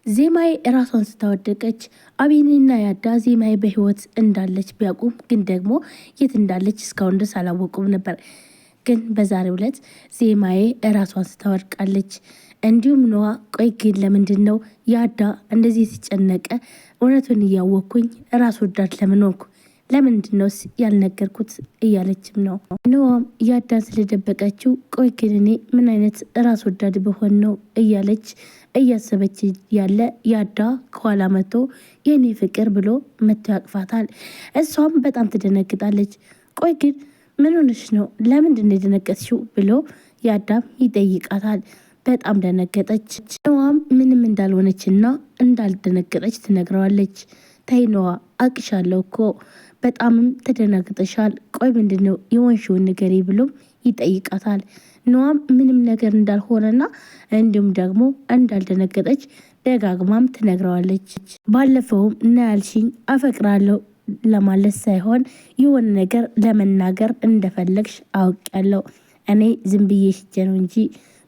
ዜማዬ ራሷን ስታወደቀች አቤኔና ያዳ ዜማዬ በህይወት እንዳለች ቢያውቁም ግን ደግሞ የት እንዳለች እስካሁን ድረስ አላወቁም ነበር። ግን በዛሬው ዕለት ዜማዬ ራሷን ስታወድቃለች። እንዲሁም ነዋ ቆይ ግን ለምንድን ነው ያዳ እንደዚህ የተጨነቀ? እውነቱን እያወቅኩኝ ራስ ወዳድ ለምን ሆንኩ? ለምንድን ነው ያልነገርኩት እያለችም ነው። ነዋም ያዳን ስለደበቀችው ቆይ ግን እኔ ምን አይነት ራስ ወዳድ በሆን ነው እያለች እያሰበች ያለ ያዳ ከኋላ መጥቶ የኔ ፍቅር ብሎ መጥቶ ያቅፋታል። እሷም በጣም ትደነግጣለች። ቆይ ግን ምን ሆነሽ ነው? ለምንድን ነው የደነገጥሽው? ብሎ ያዳም ይጠይቃታል። በጣም ደነገጠች። ነዋም ምንም እንዳልሆነችና እንዳልደነገጠች ትነግረዋለች። ተይ ነዋ አቅሻለሁ እኮ በጣምም ተደናግጠሻል። ቆይ ምንድን ነው የወንሽውን ንገሪ ብሎ ይጠይቃታል። ነዋም ምንም ነገር እንዳልሆነና እንዲሁም ደግሞ እንዳልደነገጠች ደጋግማም ትነግረዋለች። ባለፈውም እና ያልሽኝ አፈቅራለሁ ለማለት ሳይሆን የሆነ ነገር ለመናገር እንደፈለግሽ አውቄያለሁ። እኔ ዝም ብዬ ሽጄ ነው እንጂ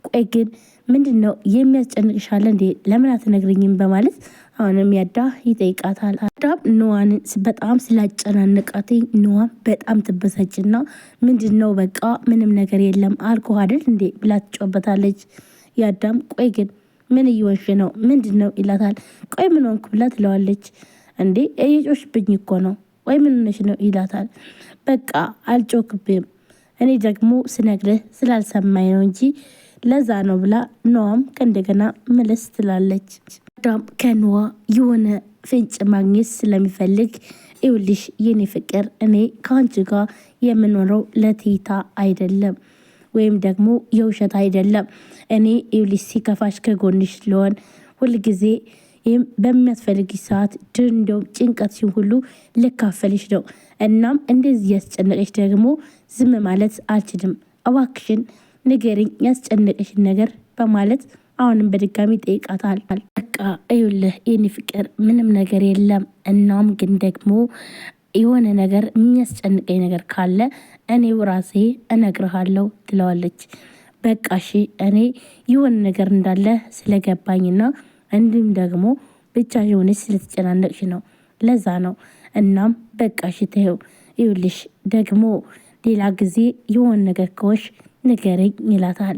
ቆይ ግን ምንድን ነው የሚያስጨንቅሻለ እንዴ? ለምን አትነግርኝም? በማለት አሁንም ያዳ ይጠይቃታል። ያዳም ነዋን በጣም ስላጨናነቃት ነዋም በጣም ትበሳጭና ምንድን ነው በቃ ምንም ነገር የለም አልኩህ አይደል እንዴ ብላ ትጮበታለች። ያዳም ቆይ ግን ምን እየወንሽ ነው? ምንድን ነው ይላታል። ቆይ ምን ሆንኩ ብላ ትለዋለች። እንዴ እየጮሽብኝ እኮ ነው። ወይ ምን ሆነሽ ነው ይላታል። በቃ አልጮክብም እኔ ደግሞ ስነግርህ ስላልሰማኝ ነው እንጂ ለዛ ነው ብላ ነዋም ከእንደገና መለስ ትላለች። ያዳም ከነዋ የሆነ ፍንጭ ማግኘት ስለሚፈልግ ይኸውልሽ የኔ ፍቅር እኔ ከአንቺ ጋር የምኖረው ለቴታ አይደለም ወይም ደግሞ የውሸት አይደለም። እኔ ይኸውልሽ ሲከፋሽ ከጎንሽ ልሆን ሁልጊዜ ይህም በሚያስፈልግ ሰዓት እንደውም ጭንቀት ሲሆን ሁሉ ልካፈልሽ ነው። እናም እንደዚህ ያስጨነቀሽ ደግሞ ዝም ማለት አልችልም። እባክሽን ንገሪኝ ያስጨነቀሽን ነገር በማለት አሁንም በድጋሚ ጠይቃታል። በቃ ይኸውልህ የኔ ፍቅር ምንም ነገር የለም። እናም ግን ደግሞ የሆነ ነገር የሚያስጨንቀኝ ነገር ካለ እኔው ራሴ እነግርሃለሁ ትለዋለች። በቃ እሺ እኔ የሆነ ነገር እንዳለ ስለገባኝና እንዲሁም ደግሞ ብቻ የሆነች ስለተጨናነቅሽ ነው ለዛ ነው። እናም በቃ እሺ ተይው ይኸውልሽ ደግሞ ሌላ ጊዜ የሆነ ነገር ከሆንሽ ንገረኝ ይላታል።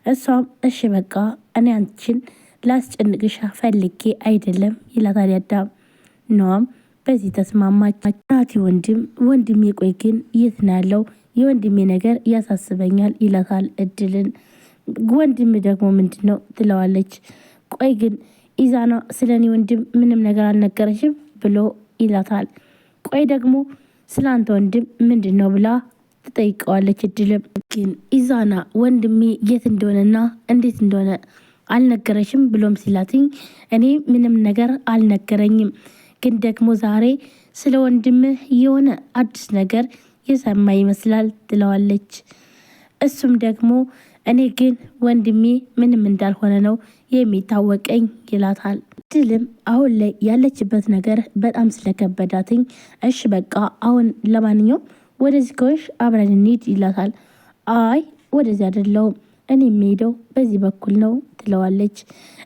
እሷም እሺ በቃ እኔ አንቺን ላስጨንቅሽ ፈልጌ አይደለም ይላታል ያዳም። ነዋም በዚህ ተስማማች። ናቲ ወንድሜ ቆይ ግን የት ነው ያለው? የወንድሜ ነገር ያሳስበኛል ይላታል እድልን። ወንድም ደግሞ ምንድን ነው ትለዋለች። ቆይ ግን ኢዛና ስለ እኔ ወንድም ምንም ነገር አልነገረሽም ብሎ ይላታል። ቆይ ደግሞ ስለ አንተ ወንድም ምንድን ነው ብላ ትጠይቀዋለች። እድልም ግን ኢዛና ወንድሜ የት እንደሆነና እንዴት እንደሆነ አልነገረሽም ብሎም ሲላትኝ እኔ ምንም ነገር አልነገረኝም፣ ግን ደግሞ ዛሬ ስለ ወንድምህ የሆነ አዲስ ነገር የሰማ ይመስላል ትለዋለች። እሱም ደግሞ እኔ ግን ወንድሜ ምንም እንዳልሆነ ነው የሚታወቀኝ ይላታል። እድልም አሁን ላይ ያለችበት ነገር በጣም ስለከበዳትኝ እሺ በቃ አሁን ለማንኛውም ወደዚህ ከሆንሽ አብረን እንሂድ ይላታል። አይ ወደዚህ አይደለሁም እኔ የሚሄደው በዚህ በኩል ነው ትለዋለች።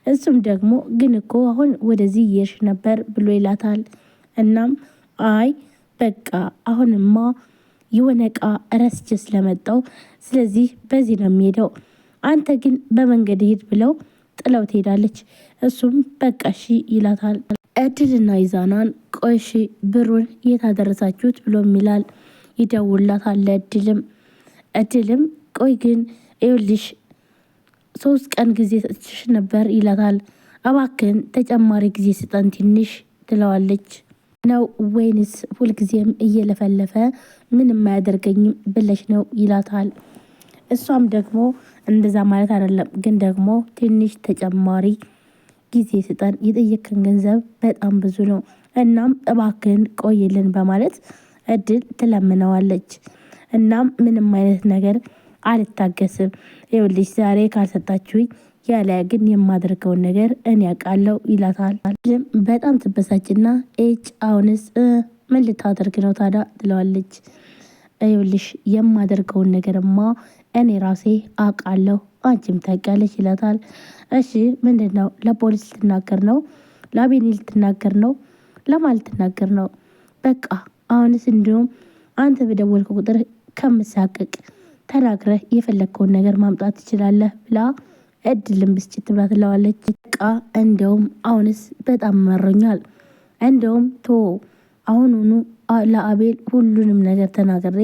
እሱም ደግሞ ግን እኮ አሁን ወደዚህ እየሄድሽ ነበር ብሎ ይላታል። እናም አይ በቃ አሁንማ የሆነ እቃ ረስቼ ስለመጣው ስለዚህ በዚህ ነው የሚሄደው፣ አንተ ግን በመንገድ ሄድ ብለው ጥለው ትሄዳለች። እሱም በቃ እሺ ይላታል። እድልና ኢዛናን ቆይ እሺ ብሩን የት አደረሳችሁት ብሎም ይላል። ይደውላታል እድልም ቆይ ግን ይኸውልሽ 3 ቀን ጊዜ ሰጥቼሽ ነበር ይላታል። እባክህን ተጨማሪ ጊዜ ስጠን ትንሽ ትለዋለች። ነው ወይንስ ሁልጊዜም እየለፈለፈ ምንም አያደርገኝም ብለሽ ነው ይላታል። እሷም ደግሞ እንደዛ ማለት አይደለም ግን ደግሞ ትንሽ ተጨማሪ ጊዜ ስጠን፣ የጠየቅን ገንዘብ በጣም ብዙ ነው፣ እናም እባክህን ቆይልን በማለት እድል ትለምነዋለች። እናም ምንም አይነት ነገር አልታገስም፣ ይኸውልሽ ዛሬ ካልሰጣችሁኝ ያለ ግን የማደርገውን ነገር እኔ ያውቃለሁ ይላታል። በጣም ትበሳጭና አሁንስ ምን ልታደርግ ነው ታዲያ ትለዋለች። ይኸውልሽ የማደርገውን ነገርማ እኔ ራሴ አውቃለሁ አንቺም ታውቂያለሽ ይላታል። እሺ ምንድን ነው? ለፖሊስ ልትናገር ነው? ለአቤኔ ልትናገር ነው? ለማን ልትናገር ነው? በቃ አሁንስ እንዲሁም አንተ በደወልከው ቁጥር ከምሳቅቅ ተናግረህ የፈለግከውን ነገር ማምጣት ትችላለህ ብላ እድልን ብስጭት ብላ ትለዋለች። በቃ እንደውም አሁንስ በጣም መሮኛል፣ እንደውም አሁኑኑ ለአቤል ሁሉንም ነገር ተናግሬ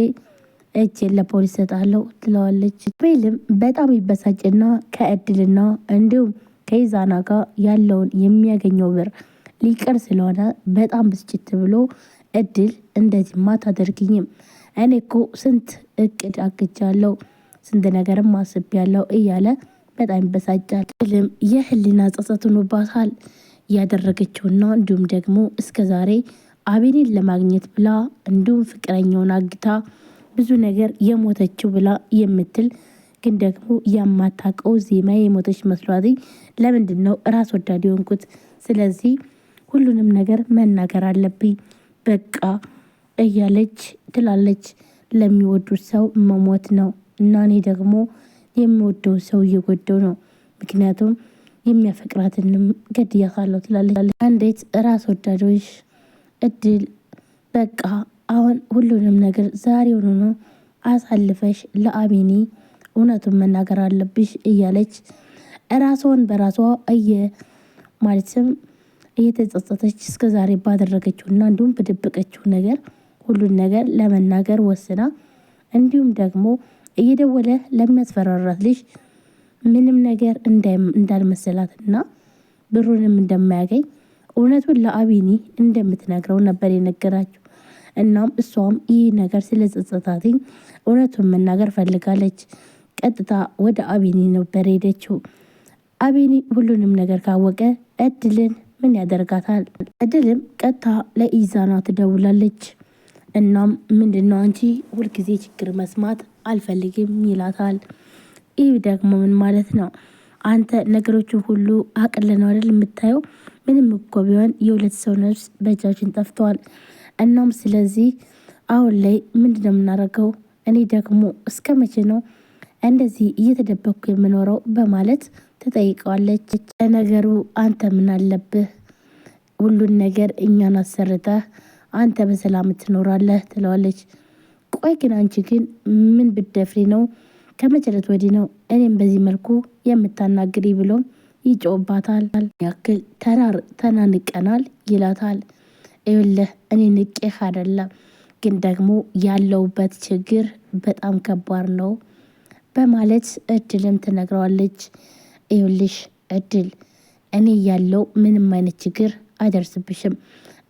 እጄን ለፖሊስ ሰጣለሁ ትለዋለች። አቤልም በጣም ይበሳጭና ከእድልና እንዲሁም ከይዛና ጋር ያለውን የሚያገኘው ብር ሊቀር ስለሆነ በጣም ብስጭት ብሎ እድል እንደዚህማ አታደርጊኝም፣ እኔ እኮ ስንት እቅድ አቅጃለሁ፣ ስንት ነገርም አስቤያለሁ እያለ በጣም ይበሳጫል። እድልም የህሊና ጸጸት ሆኖባታል ያደረገችውና እንዲሁም ደግሞ እስከዛሬ አቤኔን ለማግኘት ብላ እንዲሁም ፍቅረኛውን አግታ ብዙ ነገር የሞተችው ብላ የምትል ግን ደግሞ የማታውቀው ዜማ የሞተች መስሏት ለምንድን ነው ራስ ወዳድ የሆንኩት? ስለዚህ ሁሉንም ነገር መናገር አለብኝ በቃ እያለች ትላለች። ለሚወዱት ሰው መሞት ነው እና እኔ ደግሞ የሚወደው ሰው እየጎደው ነው፣ ምክንያቱም የሚያፈቅራትንም ገድያታለሁ ትላለች። አንዴት ራስ ወዳዶች እድል በቃ አሁን ሁሉንም ነገር ዛሬውኑ ነው አሳልፈሽ ለአቤኔ እውነቱን መናገር አለብሽ እያለች ራሷን በራሷ ማለትም እየተጸጸተች እስከ ዛሬ ባደረገችውና እንዲሁም በደበቀችው ነገር ሁሉን ነገር ለመናገር ወስና እንዲሁም ደግሞ እየደወለ ለሚያስፈራራት ልጅ ምንም ነገር እንዳልመሰላትና ብሩንም እንደማያገኝ እውነቱን ለአቤኔ እንደምትነግረው ነበር የነገራችው። እናም እሷም ይህ ነገር ስለጸጸታትኝ እውነቱን መናገር ፈልጋለች። ቀጥታ ወደ አቤኔ ነበር ሄደችው። አቤኔ ሁሉንም ነገር ካወቀ እድልን ምን ያደርጋታል? እድልም ቀጥታ ለኢዛና ትደውላለች። እናም ምንድነው አንቺ ሁልጊዜ ችግር መስማት አልፈልግም ይላታል። ይህ ደግሞ ምን ማለት ነው? አንተ ነገሮችን ሁሉ አቅልለው አይደል የምታየው? ምንም እኮ ቢሆን የሁለት ሰው ነፍስ በእጃችን ጠፍተዋል። እናም ስለዚህ አሁን ላይ ምንድነው የምናደርገው? እኔ ደግሞ እስከ መቼ ነው እንደዚህ እየተደበቅኩ የምኖረው? በማለት ትጠይቀዋለች። ለነገሩ አንተ ምን አለብህ? ሁሉን ነገር እኛን አሰርተህ አንተ በሰላም ትኖራለህ ትለዋለች። ቆይ ግን አንቺ ግን ምን ብትደፍሪ ነው ከመቸለት ወዲህ ነው እኔም በዚህ መልኩ የምታናግሪ? ብሎም ይጮባታል። ያክል ተናንቀናል ይላታል። ይኸውልህ እኔ ንቄህ አይደለም፣ ግን ደግሞ ያለውበት ችግር በጣም ከባድ ነው በማለት እድልም ትነግረዋለች። ይኸውልሽ እድል እኔ ያለው ምንም አይነት ችግር አይደርስብሽም፣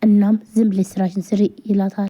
እናም ዝም ብለሽ ስራሽን ስሪ ይላታል።